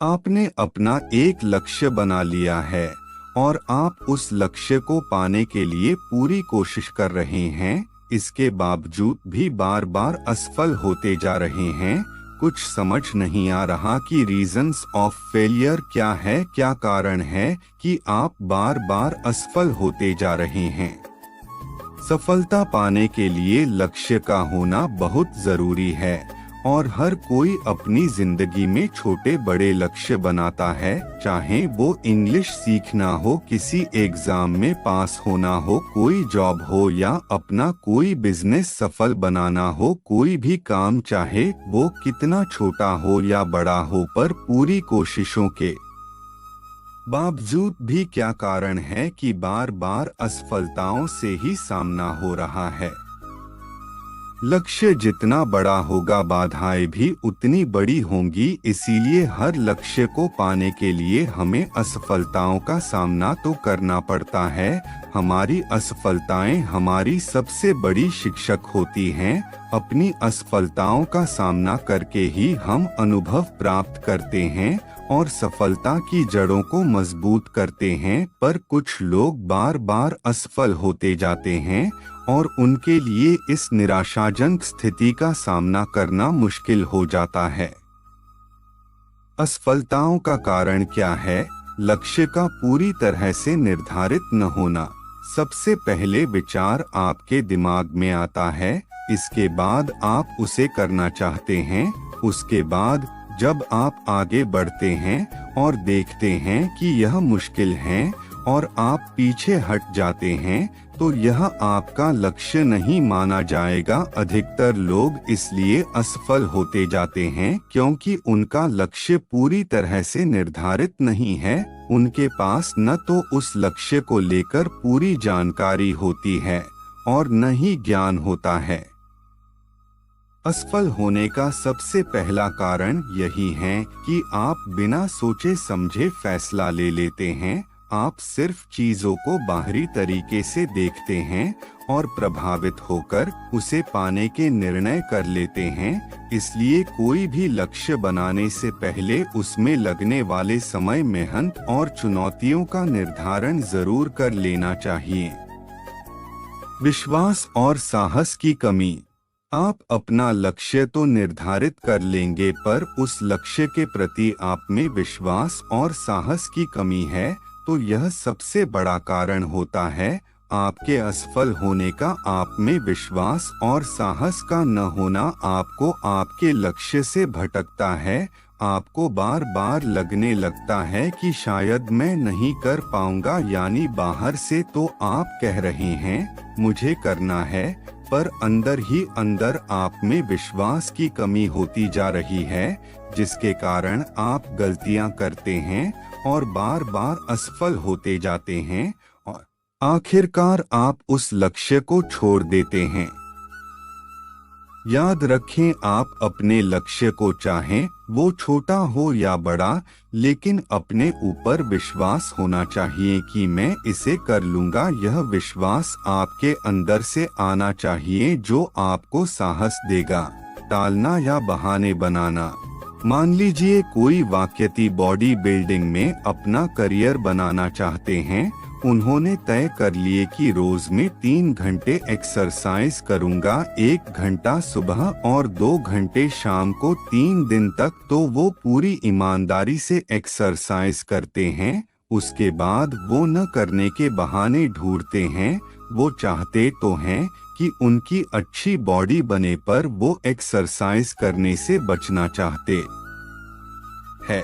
आपने अपना एक लक्ष्य बना लिया है और आप उस लक्ष्य को पाने के लिए पूरी कोशिश कर रहे हैं, इसके बावजूद भी बार बार असफल होते जा रहे हैं। कुछ समझ नहीं आ रहा कि रीजंस ऑफ फेलियर क्या है, क्या कारण है कि आप बार बार असफल होते जा रहे हैं। सफलता पाने के लिए लक्ष्य का होना बहुत जरूरी है और हर कोई अपनी जिंदगी में छोटे बड़े लक्ष्य बनाता है, चाहे वो इंग्लिश सीखना हो, किसी एग्जाम में पास होना हो, कोई जॉब हो या अपना कोई बिजनेस सफल बनाना हो। कोई भी काम चाहे वो कितना छोटा हो या बड़ा हो, पर पूरी कोशिशों के बावजूद भी क्या कारण है कि बार बार असफलताओं से ही सामना हो रहा है। लक्ष्य जितना बड़ा होगा बाधाएं भी उतनी बड़ी होंगी, इसीलिए हर लक्ष्य को पाने के लिए हमें असफलताओं का सामना तो करना पड़ता है। हमारी असफलताएं हमारी सबसे बड़ी शिक्षक होती हैं। अपनी असफलताओं का सामना करके ही हम अनुभव प्राप्त करते हैं और सफलता की जड़ों को मजबूत करते हैं। पर कुछ लोग बार बार असफल होते जाते हैं और उनके लिए इस निराशाजनक स्थिति का सामना करना मुश्किल हो जाता है। असफलताओं का कारण क्या है? लक्ष्य का पूरी तरह से निर्धारित न होना। सबसे पहले विचार आपके दिमाग में आता है, इसके बाद आप उसे करना चाहते हैं। उसके बाद जब आप आगे बढ़ते हैं और देखते हैं कि यह मुश्किल है और आप पीछे हट जाते हैं, तो यह आपका लक्ष्य नहीं माना जाएगा। अधिकतर लोग इसलिए असफल होते जाते हैं क्योंकि उनका लक्ष्य पूरी तरह से निर्धारित नहीं है। उनके पास न तो उस लक्ष्य को लेकर पूरी जानकारी होती है और न ही ज्ञान होता है। असफल होने का सबसे पहला कारण यही है कि आप बिना सोचे समझे फैसला ले लेते हैं। आप सिर्फ चीजों को बाहरी तरीके से देखते हैं और प्रभावित होकर उसे पाने के निर्णय कर लेते हैं। इसलिए कोई भी लक्ष्य बनाने से पहले उसमें लगने वाले समय, मेहनत और चुनौतियों का निर्धारण जरूर कर लेना चाहिए। विश्वास और साहस की कमी। आप अपना लक्ष्य तो निर्धारित कर लेंगे, पर उस लक्ष्य के प्रति आप में विश्वास और साहस की कमी है, तो यह सबसे बड़ा कारण होता है आपके असफल होने का। आप में विश्वास और साहस का न होना आपको आपके लक्ष्य से भटकता है। आपको बार बार लगने लगता है कि शायद मैं नहीं कर पाऊंगा, यानी बाहर से तो आप कह रहे हैं मुझे करना है, पर अंदर ही अंदर आप में विश्वास की कमी होती जा रही है, जिसके कारण आप गलतियां करते हैं और बार बार असफल होते जाते हैं और आखिरकार आप उस लक्ष्य को छोड़ देते हैं। याद रखें, आप अपने लक्ष्य को चाहें वो छोटा हो या बड़ा, लेकिन अपने ऊपर विश्वास होना चाहिए कि मैं इसे कर लूंगा। यह विश्वास आपके अंदर से आना चाहिए जो आपको साहस देगा। टालना या बहाने बनाना। मान लीजिए कोई व्यक्ति बॉडी बिल्डिंग में अपना करियर बनाना चाहते हैं। उन्होंने तय कर लिए कि रोज में 3 घंटे एक्सरसाइज करूंगा, 1 घंटा सुबह और 2 घंटे शाम को, 3 दिन तक। तो वो पूरी ईमानदारी से एक्सरसाइज करते हैं। उसके बाद वो न करने के बहाने ढूंढते हैं। वो चाहते तो हैं कि उनकी अच्छी बॉडी बने, पर वो एक्सरसाइज करने से बचना चाहते हैं।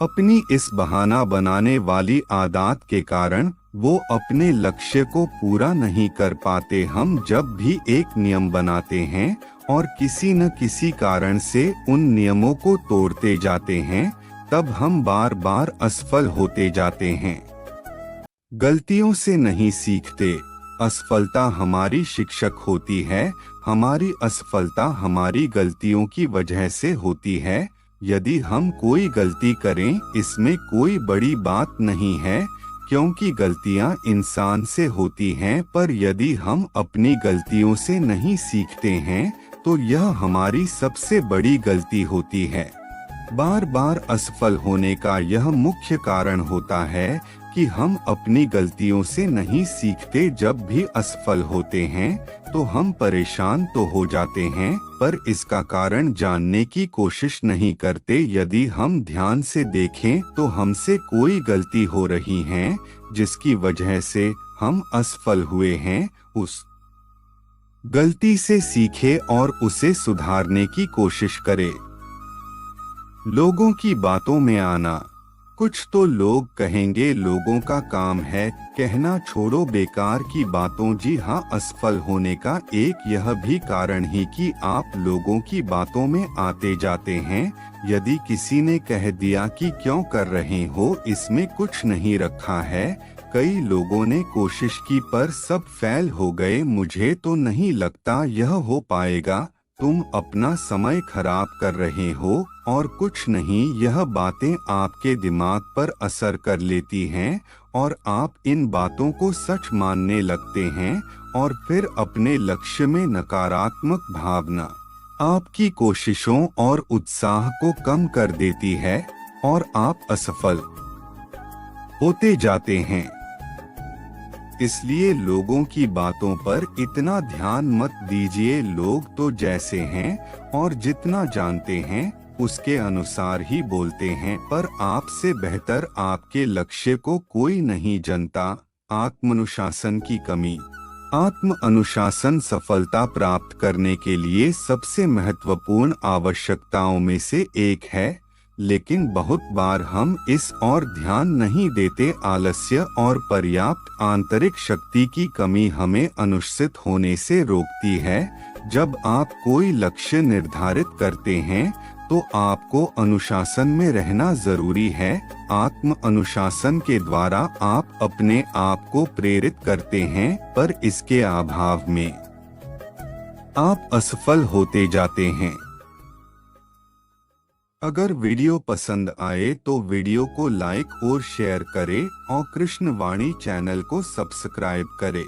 अपनी इस बहाना बनाने वाली आदत के कारण वो अपने लक्ष्य को पूरा नहीं कर पाते। हम जब भी एक नियम बनाते हैं और किसी न किसी कारण से उन नियमों को तोड़ते जाते हैं, तब हम बार बार असफल होते जाते हैं। गलतियों से नहीं सीखते। असफलता हमारी शिक्षक होती है। हमारी असफलता हमारी गलतियों की वजह से होती है। यदि हम कोई गलती करें, इसमें कोई बड़ी बात नहीं है, क्योंकि गलतियां इंसान से होती हैं। पर यदि हम अपनी गलतियों से नहीं सीखते हैं, तो यह हमारी सबसे बड़ी गलती होती है। बार बार असफल होने का यह मुख्य कारण होता है कि हम अपनी गलतियों से नहीं सीखते। जब भी असफल होते हैं तो हम परेशान तो हो जाते हैं, पर इसका कारण जानने की कोशिश नहीं करते। यदि हम ध्यान से देखें तो हमसे कोई गलती हो रही है जिसकी वजह से हम असफल हुए हैं। उस गलती से सीखें और उसे सुधारने की कोशिश करें। लोगों की बातों में आना। कुछ तो लोग कहेंगे, लोगों का काम है कहना छोड़ो बेकार की बातों। जी हाँ, असफल होने का एक यह भी कारण ही कि आप लोगों की बातों में आते जाते हैं। यदि किसी ने कह दिया कि क्यों कर रहे हो, इसमें कुछ नहीं रखा है। कई लोगों ने कोशिश की पर सब फेल हो गए। मुझे तो नहीं लगता यह हो पाएगा। तुम अपना समय खराब कर रहे हो और कुछ नहीं। यह बातें आपके दिमाग पर असर कर लेती हैं और आप इन बातों को सच मानने लगते हैं और फिर अपने लक्ष्य में नकारात्मक भावना आपकी कोशिशों और उत्साह को कम कर देती है और आप असफल होते जाते हैं। इसलिए लोगों की बातों पर इतना ध्यान मत दीजिए। लोग तो जैसे हैं और जितना जानते हैं उसके अनुसार ही बोलते हैं, पर आपसे बेहतर आपके लक्ष्य को कोई नहीं जानता। आत्मानुशासन की कमी। आत्म अनुशासन सफलता प्राप्त करने के लिए सबसे महत्वपूर्ण आवश्यकताओं में से एक है, लेकिन बहुत बार हम इस और ध्यान नहीं देते। आलस्य और पर्याप्त आंतरिक शक्ति की कमी हमें अनुशासित होने से रोकती है। जब आप कोई लक्ष्य निर्धारित करते हैं तो आपको अनुशासन में रहना जरूरी है। आत्म अनुशासन के द्वारा आप अपने आप को प्रेरित करते हैं, पर इसके अभाव में आप असफल होते जाते हैं। अगर वीडियो पसंद आए तो वीडियो को लाइक और शेयर करें और कृष्ण वाणी चैनल को सब्सक्राइब करें।